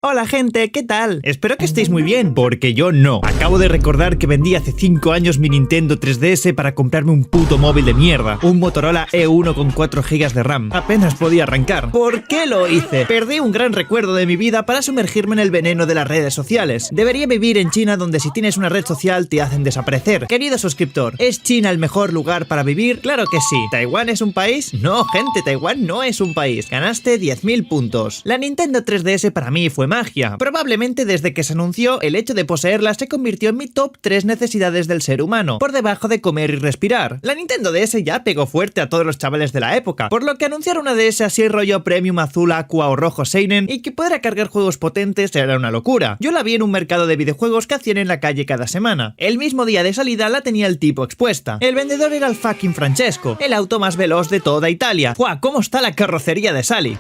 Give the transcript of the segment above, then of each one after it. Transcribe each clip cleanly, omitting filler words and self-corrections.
Hola gente, ¿qué tal? Espero que estéis muy bien, porque yo no. Acabo de recordar que vendí hace 5 años mi Nintendo 3DS para comprarme un puto móvil de mierda. Un Motorola E1 con 4 GB de RAM. Apenas podía arrancar. ¿Por qué lo hice? Perdí un gran recuerdo de mi vida para sumergirme en el veneno de las redes sociales. Debería vivir en China, donde si tienes una red social te hacen desaparecer. Querido suscriptor, ¿es China el mejor lugar para vivir? Claro que sí. ¿Taiwán es un país? No, gente, Taiwán no es un país. Ganaste 10.000 puntos. La Nintendo 3DS para mí fue magia. Probablemente desde que se anunció, el hecho de poseerla se convirtió en mi top 3 necesidades del ser humano, por debajo de comer y respirar. La Nintendo DS ya pegó fuerte a todos los chavales de la época, por lo que anunciar una DS así rollo premium azul, aqua o rojo seinen y que pudiera cargar juegos potentes era una locura. Yo la vi en un mercado de videojuegos que hacían en la calle cada semana. El mismo día de salida la tenía el tipo expuesta. El vendedor era el fucking Francesco, el auto más veloz de toda Italia. ¡Guau! ¿Cómo está la carrocería de Sally?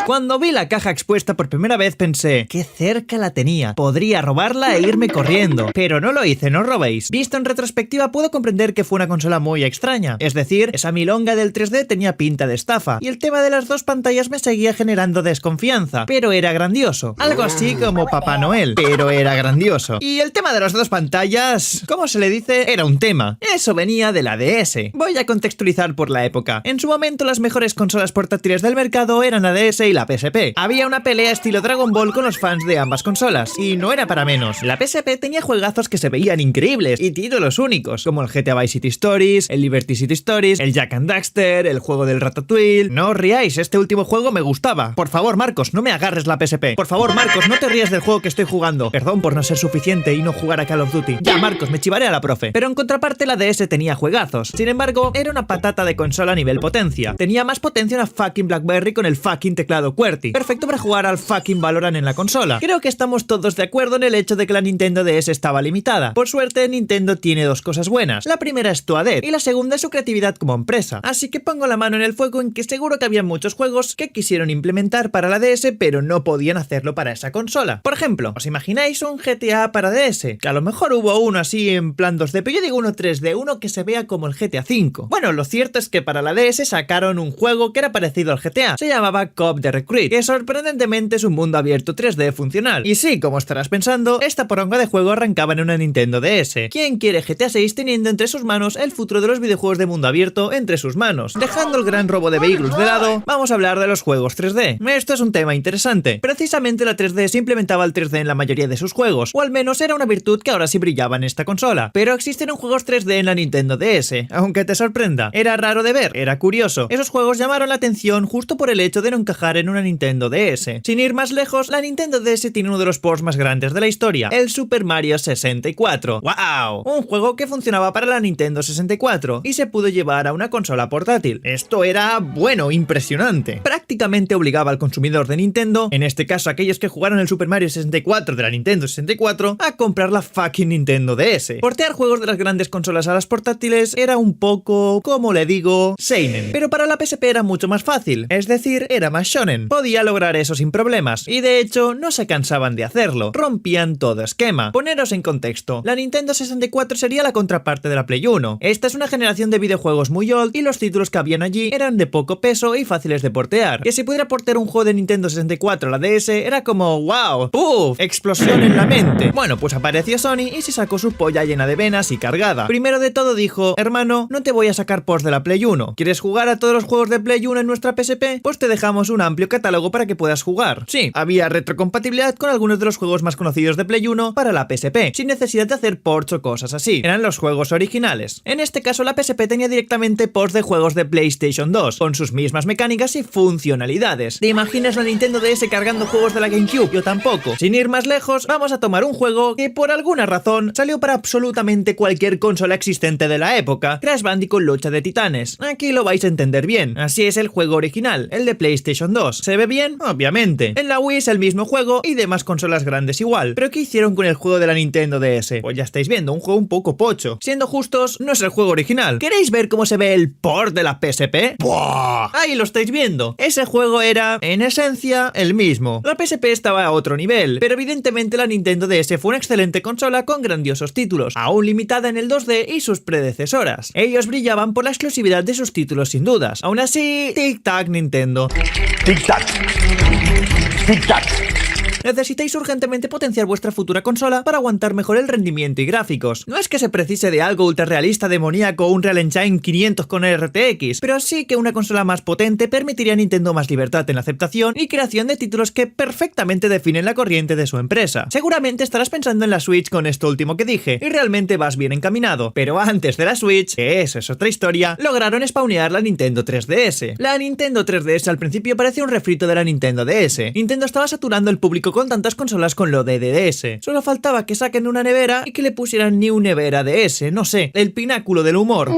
Cuando vi la caja expuesta por primera vez pensé, qué cerca la tenía, podría robarla e irme corriendo, pero no lo hice, no robéis. Visto en retrospectiva puedo comprender que fue una consola muy extraña, es decir, esa milonga del 3D tenía pinta de estafa, y el tema de las dos pantallas me seguía generando desconfianza, pero era grandioso, algo así como Papá Noel, pero era grandioso. Y el tema de las dos pantallas, ¿cómo se le dice? Era un tema, eso venía de la DS. Voy a contextualizar por la época. En su momento las mejores consolas portátiles del mercado eran la DS y la PSP. Había una pelea estilo Dragon Ball con los fans de ambas consolas, y no era para menos. La PSP tenía juegazos que se veían increíbles y títulos únicos, como el GTA Vice City Stories, el Liberty City Stories, el Jak and Daxter, el juego del Ratatouille. No os riáis, este último juego me gustaba. Por favor, Marcos, no me agarres la PSP. Por favor, Marcos, no te rías del juego que estoy jugando. Perdón por no ser suficiente y no jugar a Call of Duty. Ya, Marcos, me chivaré a la profe. Pero en contraparte la DS tenía juegazos. Sin embargo, era una patata de consola a nivel potencia. Tenía más potencia una fucking BlackBerry con el fucking teclado QWERTY. Perfecto para jugar al fucking Valorant en la consola. Creo que estamos todos de acuerdo en el hecho de que la Nintendo DS estaba limitada. Por suerte, Nintendo tiene dos cosas buenas. La primera es Toadette y la segunda es su creatividad como empresa. Así que pongo la mano en el fuego en que seguro que había muchos juegos que quisieron implementar para la DS, pero no podían hacerlo para esa consola. Por ejemplo, ¿os imagináis un GTA para DS? Que a lo mejor hubo uno así en plan 2D, pero yo digo uno 3D, uno que se vea como el GTA V. Bueno, lo cierto es que para la DS sacaron un juego que era parecido al GTA. Se llamaba Cop the Recruit, que sorprendentemente es un mundo abierto 3D funcional. Y sí, como estarás pensando, esta poronga de juego arrancaba en una Nintendo DS. ¿Quién quiere GTA 6 teniendo entre sus manos el futuro de los videojuegos de mundo abierto entre sus manos? Dejando el gran robo de vehículos de lado, vamos a hablar de los juegos 3D. Esto es un tema interesante. Precisamente la 3D se implementaba el 3D en la mayoría de sus juegos, o al menos era una virtud que ahora sí brillaba en esta consola. Pero existieron juegos 3D en la Nintendo DS, aunque te sorprenda. Era raro de ver, era curioso. Esos juegos llamaron la atención justo por el hecho de no encajar en una Nintendo DS. Sin ir más lejos, la Nintendo DS tiene uno de los ports más grandes de la historia, el Super Mario 64. ¡Wow! Un juego que funcionaba para la Nintendo 64 y se pudo llevar a una consola portátil. Esto era, bueno, impresionante. Prácticamente obligaba al consumidor de Nintendo, en este caso aquellos que jugaron el Super Mario 64 de la Nintendo 64, a comprar la fucking Nintendo DS. Portear juegos de las grandes consolas a las portátiles era un poco, como le digo, seinen. Pero para la PSP era mucho más fácil, es decir, era más shonen. Podía lograr eso sin problemas, y de hecho no se cansaban de hacerlo, rompían todo esquema. Poneros en contexto, la Nintendo 64 sería la contraparte de la Play 1. Esta es una generación de videojuegos muy old y los títulos que habían allí eran de poco peso y fáciles de portear. Que si pudiera portear un juego de Nintendo 64 a la DS era como wow, ¡puf! Explosión en la mente. Bueno, pues apareció Sony y se sacó su polla llena de venas y cargada. Primero de todo dijo, hermano, no te voy a sacar ports de la Play 1. ¿Quieres jugar a todos los juegos de Play 1 en nuestra PSP? Pues te dejamos un amplio catálogo para que puedas jugar. Sí, había retrocompatibilidad con algunos de los juegos más conocidos de Play 1 para la PSP, sin necesidad de hacer ports o cosas así. Eran los juegos originales. En este caso la PSP tenía directamente ports de juegos de PlayStation 2, con sus mismas mecánicas y funcionalidades. ¿Te imaginas la Nintendo DS cargando juegos de la GameCube? Yo tampoco. Sin ir más lejos, vamos a tomar un juego que por alguna razón salió para absolutamente cualquier consola existente de la época. Crash Bandicoot Lucha de Titanes. Aquí lo vais a entender bien. Así es el juego original, el de PlayStation 2. ¿Se ve bien? Obviamente. En la Wii es el mismo juego y demás consolas grandes igual. ¿Pero qué hicieron con el juego de la Nintendo DS? Pues ya estáis viendo, un juego un poco pocho. Siendo justos, no es el juego original. ¿Queréis ver cómo se ve el port de la PSP? ¡Buah! Ahí lo estáis viendo. Ese juego era, en esencia, el mismo. La PSP estaba a otro nivel, pero evidentemente la Nintendo DS fue una excelente consola con grandiosos títulos, aún limitada en el 2D y sus predecesoras. Ellos brillaban por la exclusividad de sus títulos sin dudas. Aún así, tic-tac Nintendo. Tic Tic-tac. Tic-tac. Necesitáis urgentemente potenciar vuestra futura consola para aguantar mejor el rendimiento y gráficos. No es que se precise de algo ultra realista, demoníaco o un Real Engine 500 con RTX, pero sí que una consola más potente permitiría a Nintendo más libertad en la aceptación y creación de títulos que perfectamente definen la corriente de su empresa. Seguramente estarás pensando en la Switch con esto último que dije, y realmente vas bien encaminado, pero antes de la Switch, que eso es otra historia, lograron spawnear la Nintendo 3DS. La Nintendo 3DS al principio parecía un refrito de la Nintendo DS. Nintendo estaba saturando el público con tantas consolas con lo de DDS. Solo faltaba que saquen una nevera y que le pusieran New Nevera DS, no sé, el pináculo del humor.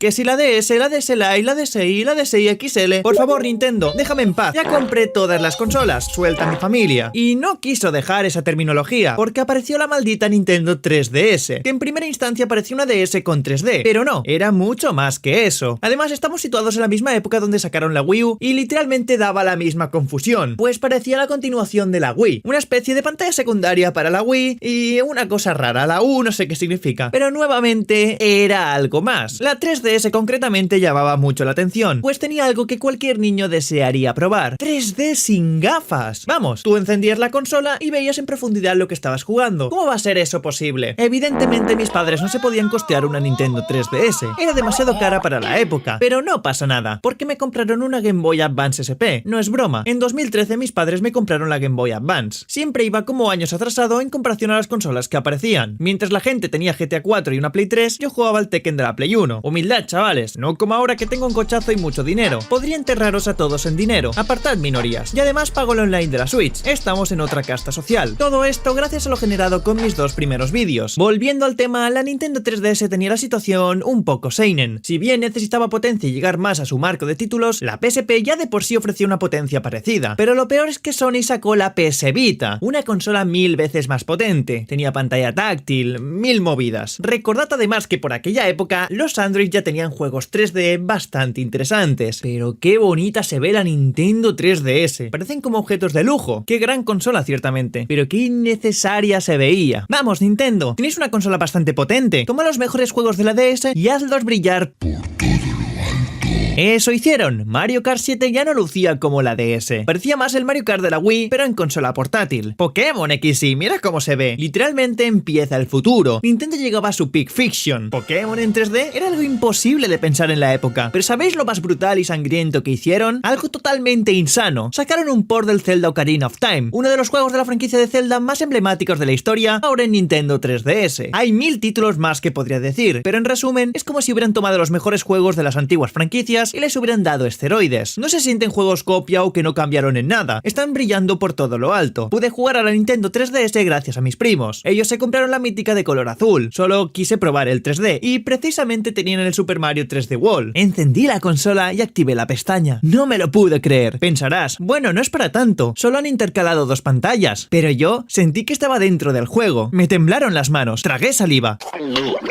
Que si la DS, la DS Lite, la DSi, la DSi XL... Por favor, Nintendo, déjame en paz. Ya compré todas las consolas, suelta a mi familia. Y no quiso dejar esa terminología, porque apareció la maldita Nintendo 3DS, que en primera instancia parecía una DS con 3D, pero no, era mucho más que eso. Además, estamos situados en la misma época donde sacaron la Wii U y literalmente daba la misma confusión, pues parecía la continuación de la Wii, una especie de pantalla secundaria para la Wii y una cosa rara, la U no sé qué significa, pero nuevamente era algo más. La 3DS concretamente llamaba mucho la atención, pues tenía algo que cualquier niño desearía probar: 3D sin gafas. Vamos, tú encendías la consola y veías en profundidad lo que estabas jugando. ¿Cómo va a ser eso posible? Evidentemente mis padres no se podían costear una Nintendo 3DS, era demasiado cara para la época, pero no pasa nada, porque me compraron una Game Boy Advance SP, no es broma. En 2013 mis padres me compraron la Game Boy Advance. Siempre iba como años atrasado en comparación a las consolas que aparecían. Mientras la gente tenía GTA 4 y una Play 3, yo jugaba al Tekken de la Play 1. Humildad, chavales, no como ahora que tengo un cochazo y mucho dinero. Podría enterraros a todos en dinero. Apartad minorías. Y además pago el online de la Switch. Estamos en otra casta social. Todo esto gracias a lo generado con mis dos primeros vídeos. Volviendo al tema, la Nintendo 3DS tenía la situación un poco seinen. Si bien necesitaba potencia y llegar más a su marco de títulos, la PSP ya de por sí ofrecía una potencia parecida. Pero lo peor es que Sony sacó la PS Vita, una consola 1000 veces más potente. Tenía pantalla táctil, 1000 movidas. Recordad además que por aquella época los Android ya tenían juegos 3D bastante interesantes. Pero qué bonita se ve la Nintendo 3DS. Parecen como objetos de lujo. Qué gran consola ciertamente, pero qué innecesaria se veía. Vamos, Nintendo, tenéis una consola bastante potente. Toma los mejores juegos de la DS y hazlos brillar por todo lo alto. Eso hicieron. Mario Kart 7 ya no lucía como la DS. Parecía más el Mario Kart de la Wii, pero en consola portátil. Pokémon XY, mira cómo se ve. Literalmente empieza el futuro. Nintendo llegaba a su peak fiction. Pokémon en 3D era algo imposible de pensar en la época. Pero ¿sabéis lo más brutal y sangriento que hicieron? Algo totalmente insano. Sacaron un port del Zelda Ocarina of Time, uno de los juegos de la franquicia de Zelda más emblemáticos de la historia, ahora en Nintendo 3DS. Hay 1000 títulos más que podría decir, pero en resumen, es como si hubieran tomado los mejores juegos de las antiguas franquicias y les hubieran dado esteroides. No se sienten juegos copia o que no cambiaron en nada. Están brillando por todo lo alto. Pude jugar a la Nintendo 3DS gracias a mis primos. Ellos se compraron la mítica de color azul. Solo quise probar el 3D y precisamente tenían el Super Mario 3D World. Encendí la consola y activé la pestaña. No me lo pude creer. Pensarás, bueno, no es para tanto. Solo han intercalado dos pantallas. Pero yo sentí que estaba dentro del juego. Me temblaron las manos. Tragué saliva.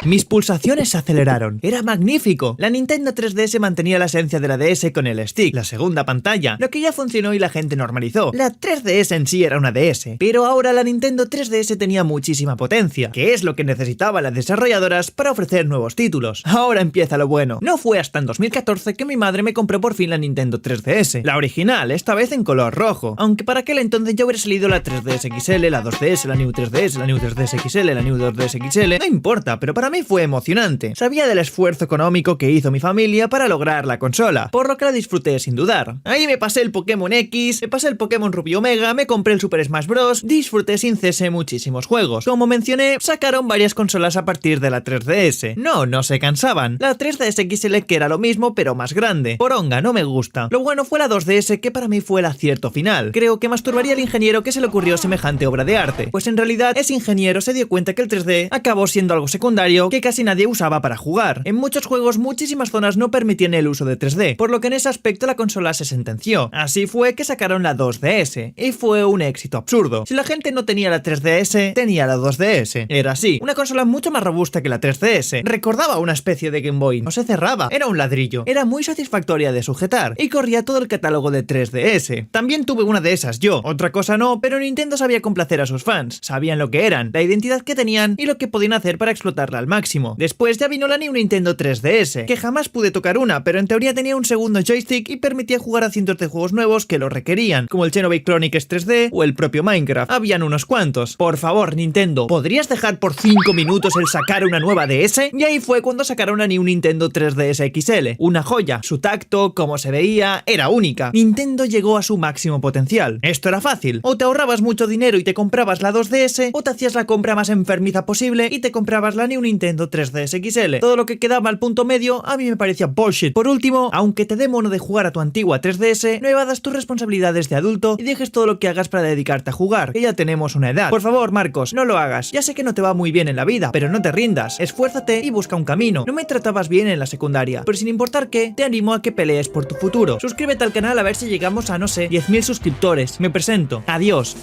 Mis pulsaciones se aceleraron. Era magnífico. La Nintendo 3DS mantenía la esencia de la DS con el stick, la segunda pantalla, lo que ya funcionó y la gente normalizó. La 3DS en sí era una DS, pero ahora la Nintendo 3DS tenía muchísima potencia, que es lo que necesitaban las desarrolladoras para ofrecer nuevos títulos. Ahora empieza lo bueno. No fue hasta en 2014 que mi madre me compró por fin la Nintendo 3DS, la original, esta vez en color rojo, aunque para aquel entonces ya hubiera salido la 3DS XL, la 2DS, la New 3DS, la New 3DS XL, la New 2DS XL, no importa, pero para mí fue emocionante. Sabía del esfuerzo económico que hizo mi familia para lograr la consola, por lo que la disfruté sin dudar. Ahí me pasé el Pokémon X, me pasé el Pokémon Rubí Omega, me compré el Super Smash Bros, disfruté sin cese muchísimos juegos. Como mencioné, sacaron varias consolas a partir de la 3DS. No se cansaban. La 3DS XL, que era lo mismo pero más grande. Poronga, no me gusta. Lo bueno fue la 2DS, que para mí fue el acierto final. Creo que masturbaría al ingeniero que se le ocurrió semejante obra de arte, pues en realidad ese ingeniero se dio cuenta que el 3D acabó siendo algo secundario que casi nadie usaba para jugar. En muchos juegos muchísimas zonas no permitían el uso de 3D, por lo que en ese aspecto la consola se sentenció. Así fue que sacaron la 2DS, y fue un éxito absurdo. Si la gente no tenía la 3DS, tenía la 2DS. Era así, una consola mucho más robusta que la 3DS. Recordaba una especie de Game Boy, no se cerraba, era un ladrillo, era muy satisfactoria de sujetar, y corría todo el catálogo de 3DS. También tuve una de esas yo, otra cosa no, pero Nintendo sabía complacer a sus fans, sabían lo que eran, la identidad que tenían y lo que podían hacer para explotarla al máximo. Después ya vino la New Nintendo 3DS, que jamás pude tocar una, pero en en teoría tenía un segundo joystick y permitía jugar a cientos de juegos nuevos que lo requerían, como el Xenoblade Chronicles 3D o el propio Minecraft. Habían unos cuantos. Por favor, Nintendo, ¿podrías dejar por 5 minutos el sacar una nueva DS? Y ahí fue cuando sacaron a New Nintendo 3DS XL. Una joya. Su tacto, cómo se veía, era única. Nintendo llegó a su máximo potencial. Esto era fácil. O te ahorrabas mucho dinero y te comprabas la 2DS, o te hacías la compra más enfermiza posible y te comprabas la New Nintendo 3DS XL. Todo lo que quedaba al punto medio a mí me parecía bullshit. Por último, aunque te dé mono de jugar a tu antigua 3DS, no evadas tus responsabilidades de adulto y dejes todo lo que hagas para dedicarte a jugar, que ya tenemos una edad. Por favor, Marcos, no lo hagas. Ya sé que no te va muy bien en la vida, pero no te rindas. Esfuérzate y busca un camino. No me tratabas bien en la secundaria, pero sin importar qué, te animo a que pelees por tu futuro. Suscríbete al canal a ver si llegamos a, no sé, 10.000 suscriptores. Me presento. Adiós.